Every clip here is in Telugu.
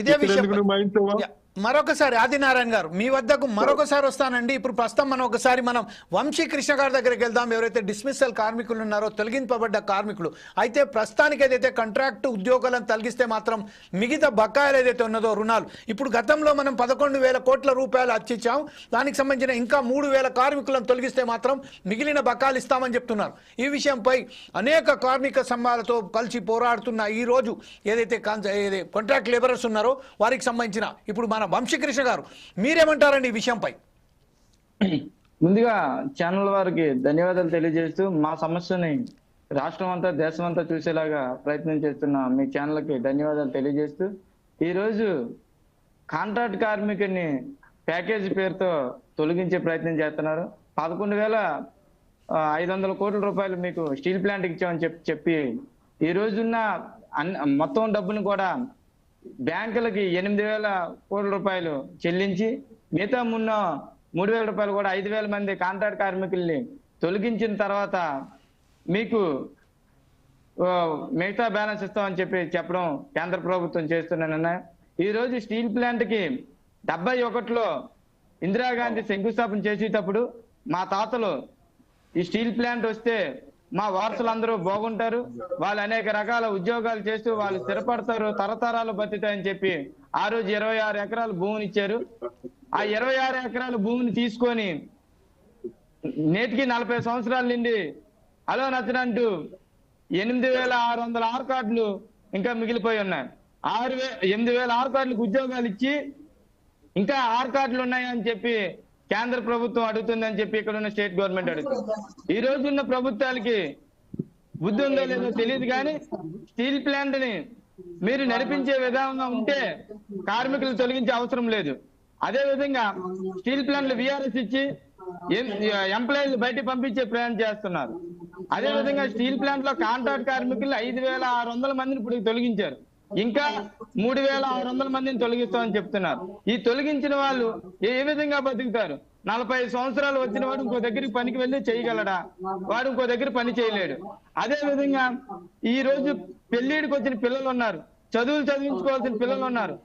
ఇదే విషయం మరొకసారి ఆదినారాయణ గారు మీ వద్దకు మరొకసారి వస్తానండి. ఇప్పుడు ప్రస్తుతం మనం వంశీ కృష్ణ గారి దగ్గరికి వెళ్దాం. ఎవరైతే డిస్మిసల్ కార్మికులు ఉన్నారో, తొలగింపబడ్డ కార్మికులు, అయితే ప్రస్తుతానికి ఏదైతే కాంట్రాక్ట్ ఉద్యోగాలను తొలగిస్తే మాత్రం మిగతా బకాయిలు ఏదైతే ఉన్నదో రుణాలు, ఇప్పుడు గతంలో మనం 11,000 కోట్ల రూపాయలు అర్చించాం. దానికి సంబంధించిన ఇంకా 3,000 కార్మికులను తొలగిస్తే మాత్రం మిగిలిన బకాయిలు ఇస్తామని చెప్తున్నారు. ఈ విషయంపై అనేక కార్మిక సంఘాలతో కలిసి పోరాడుతున్న ఈ రోజు ఏదైతే కాంట్రాక్ట్ లేబరర్స్ ఉన్నారో వారికి సంబంధించిన ఇప్పుడు మన వంశీకృష్ణ గారు మీరేమంటారండి ఈ విషయంపై? ముందుగా ఛానల్ వారికి ధన్యవాదాలు తెలియజేస్తూ, మా సమస్యని రాష్ట్రం అంతా దేశం అంతా చూసేలాగా ప్రయత్నం చేస్తున్న మీ ఛానల్కి ధన్యవాదాలు తెలియజేస్తూ, ఈరోజు కాంట్రాక్ట్ కార్మికుడిని ప్యాకేజీ పేరుతో తొలగించే ప్రయత్నం చేస్తున్నారు. 11,500 కోట్ల రూపాయలు మీకు స్టీల్ ప్లాంట్కి ఇచ్చామని చెప్పి ఈ రోజున్న మొత్తం డబ్బును కూడా బ్యాంకులకి 8,000 కోట్ల రూపాయలు చెల్లించి మిగతా 3,000 రూపాయలు కూడా 5,000 మంది కాంట్రాక్ట్ కార్మికుల్ని తొలగించిన తర్వాత మీకు మిగతా బ్యాలెన్స్ ఇస్తామని చెప్పడం కేంద్ర ప్రభుత్వం చేస్తున్న నిర్ణయం. ఈ రోజు స్టీల్ ప్లాంట్కి 71లో ఇందిరాగాంధీ శంకుస్థాపన చేసేటప్పుడు మా తాతలు ఈ స్టీల్ ప్లాంట్ వస్తే మా వారసులందరూ బాగుంటారు, వాళ్ళు అనేక రకాల ఉద్యోగాలు చేస్తూ వాళ్ళు స్థిరపడతారు, తరతరాలు బతుకుతాయని చెప్పి ఆ రోజు 26 ఎకరాల భూమిని ఇచ్చారు. ఆ 26 ఎకరాల భూమిని తీసుకొని నేటికి 40 సంవత్సరాల నుండి అలో నచ్చనంటూ 8,600 ఆర్ కార్డులు ఇంకా మిగిలిపోయి ఉన్నాయి. 8,000 ఆర్ కార్డులకు ఉద్యోగాలు ఇచ్చి ఇంకా ఆర్ కార్డులు ఉన్నాయని చెప్పి కేంద్ర ప్రభుత్వం అడుగుతుందని చెప్పి ఇక్కడ ఉన్న స్టేట్ గవర్నమెంట్ అడుగుతుంది. ఈ రోజున్న ప్రభుత్వాలకి బుద్ధి ఉందో లేదో తెలియదు, కానీ స్టీల్ ప్లాంట్ ని మీరు నడిపించే విధానంగా ఉంటే కార్మికులు తొలగించే అవసరం లేదు. అదే విధంగా స్టీల్ ప్లాంట్లు విఆర్ఎస్ ఇచ్చి ఎంప్లాయీలు బయట పంపించే ప్రయాణం చేస్తున్నారు. అదే విధంగా స్టీల్ ప్లాంట్ లో కాంట్రాక్ట్ కార్మికులు 5,600 మందిని ఇప్పుడు తొలగించారు. ఇంకా 3,600 మందిని తొలగిస్తామని చెప్తున్నారు. ఈ తొలగించిన వాళ్ళు ఏ విధంగా బతుకుతారు? 45 సంవత్సరాలు వచ్చిన వాడు ఇంకో దగ్గరికి పనికి వెళ్ళి చేయగలడా? వాడు ఇంకో దగ్గర పని చేయలేడు. అదే విధంగా ఈ రోజు పెళ్లిడికి వచ్చిన పిల్లలు ఉన్నారు, చదువులు చదివించుకోవాల్సిన పిల్లలు ఉన్నారు.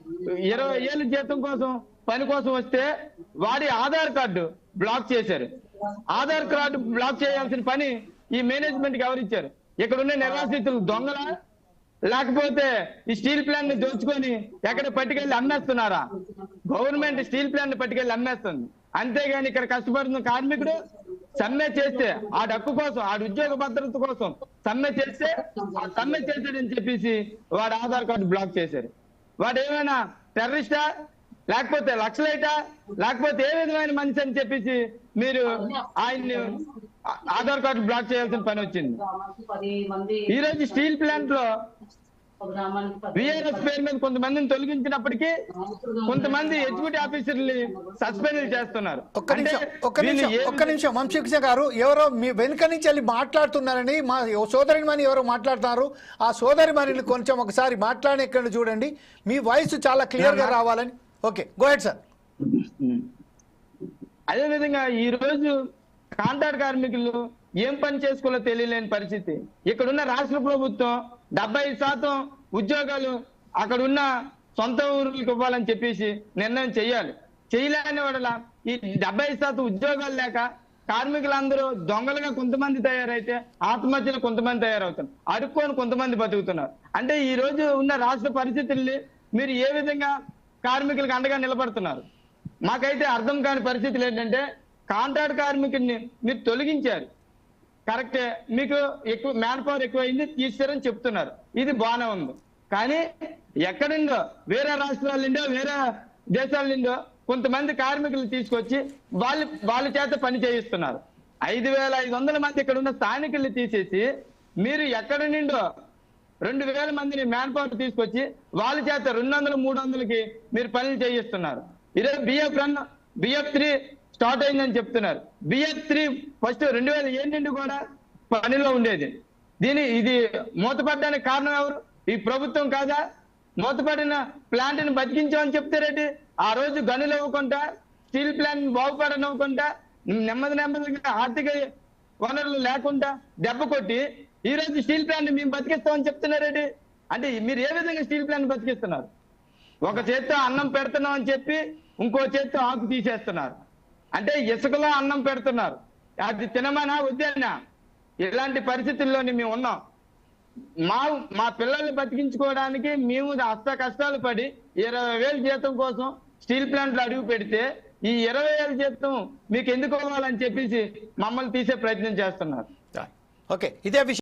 20 ఏళ్ళ జీతం కోసం పని కోసం వస్తే వాడి ఆధార్ కార్డు బ్లాక్ చేశారు. ఆధార్ కార్డు బ్లాక్ చేయాల్సిన పని ఈ మేనేజ్మెంట్ కి ఎవరిచ్చారు? ఇక్కడ ఉన్న నిర్వాసితులు దొంగల, లేకపోతే ఈ స్టీల్ ప్లాంట్ ని దోచుకొని ఎక్కడ పట్టుకెళ్ళి అమ్మేస్తున్నారా? గవర్నమెంట్ స్టీల్ ప్లాంట్ ని పట్టుకెళ్ళి అమ్మేస్తుంది. అంతేగాని ఇక్కడ కష్టపడుతున్న కార్మికుడు సమ్మె చేస్తే ఆ డక్కు కోసం, ఆ ఉద్యోగ భద్రత కోసం సమ్మె చేస్తే ఆ సమ్మె చేశాడని చెప్పేసి వాడు ఆధార్ కార్డు బ్లాక్ చేశారు. వాడు ఏమైనా టెర్రరిస్టా, లేకపోతే లక్షలైటా, లేకపోతే ఏ విధమైన మనిషి అని చెప్పేసి మీరు ఆయన్ని ఆధార్ కార్డు బ్లాక్ చేయాల్సిన పని వచ్చింది. ఈ రోజు స్టీల్ ప్లాంట్ లో విఆర్ఎస్ పేరు మీద కొంతమందిని తొలగించినప్పటికీ కొంతమంది ఎగ్జిక్యూటివ్ ఆఫీసర్లు సస్పెండ్ చేస్తున్నారు. ఒక్క నిమిషం వంశీకృష్ణ గారు, ఎవరో మీ వెనుక నుంచి వెళ్ళి మాట్లాడుతున్నారని మా సోదరిమణి ఎవరో మాట్లాడుతున్నారు. ఆ సోదరిమణిని కొంచెం ఒకసారి మాట్లాడి ఎక్కడ చూడండి, మీ వాయిస్ చాలా క్లియర్ గా రావాలని. Okay, go head sir. అదే విధంగా ఈ రోజు కాంట్రాక్ట్ కార్మికులు ఏం పని చేసుకోవాలో తెలియలేని పరిస్థితి. ఇక్కడున్న రాష్ట్ర ప్రభుత్వం 70% ఉద్యోగాలు అక్కడ ఉన్న సొంత ఊర్లకు ఇవ్వాలని చెప్పేసి నిర్ణయం చేయాలి. చేయలేని వాడల ఈ 70% ఉద్యోగాలు లేక కార్మికులందరూ దొంగలుగా కొంతమంది తయారైతే ఆత్మహత్యలు కొంతమంది తయారవుతారు, అడుక్కొని కొంతమంది బతుకుతున్నారు. అంటే ఈ రోజు ఉన్న రాష్ట్ర పరిస్థితుల్ని మీరు ఏ విధంగా కార్మికులకు అండగా నిలబడుతున్నారు? మాకైతే అర్థం కాని పరిస్థితులు ఏంటంటే, కాంట్రాక్ట్ కార్మికుడిని మీరు తొలగించారు, కరెక్టే, మీకు ఎక్కువ మ్యాన్ పవర్ ఎక్కువైంది తీసారని చెప్తున్నారు, ఇది బాగానే ఉంది. కానీ ఎక్కడుందో వేరే రాష్ట్రాల నుండో వేరే దేశాల నుండో కొంతమంది కార్మికులు తీసుకొచ్చి వాళ్ళ చేత పని చేయిస్తున్నారు. 5,500 మంది ఇక్కడ ఉన్న స్థానికుల్ని తీసేసి మీరు ఎక్కడి నుండో 2,000 మందిని మ్యాన్ పవర్ తీసుకొచ్చి వాళ్ళ చేత 200, 300కి మీరు పనులు చేయిస్తున్నారు. ఈరోజు బిఎఫ్3 స్టార్ట్ అయిందని చెప్తున్నారు. బిఎఫ్3 ఫస్ట్ 2007 నుండి కూడా పనిలో ఉండేది. ఇది మూతపడడానికి కారణం ఎవరు? ఈ ప్రభుత్వం కాదా? మూతపడిన ప్లాంట్ ని బతికించామని చెప్తారేంటి? ఆ రోజు గనులు ఇవ్వకుండా, స్టీల్ ప్లాంట్ బాగుపడనివ్వకుండా, నెమ్మదిగా ఆర్థిక వనరులు లేకుండా దెబ్బ కొట్టి ఈ రోజు స్టీల్ ప్లాంట్ మేము బతికిస్తామని చెప్తున్నారేంటి? అంటే మీరు ఏ విధంగా స్టీల్ ప్లాంట్ బతికిస్తున్నారు? ఒక చేత్తో అన్నం పెడుతున్నాం అని చెప్పి ఇంకో చేత్తో ఆకు తీసేస్తున్నారు. అంటే ఇసుకలో అన్నం పెడుతున్నారు. అది తినమనా వద్దన్నా? ఇలాంటి పరిస్థితుల్లోని మేము ఉన్నాం. మా పిల్లల్ని బతికించుకోవడానికి మేము అష్ట కష్టాలు పడి 20,000 జీతం కోసం స్టీల్ ప్లాంట్ లో అడుగు పెడితే ఈ 20,000 జీతం మీకు ఎందుకు ఇవ్వాలని చెప్పేసి మమ్మల్ని తీసే ప్రయత్నం చేస్తున్నారు. ఓకే, ఇదే విషయం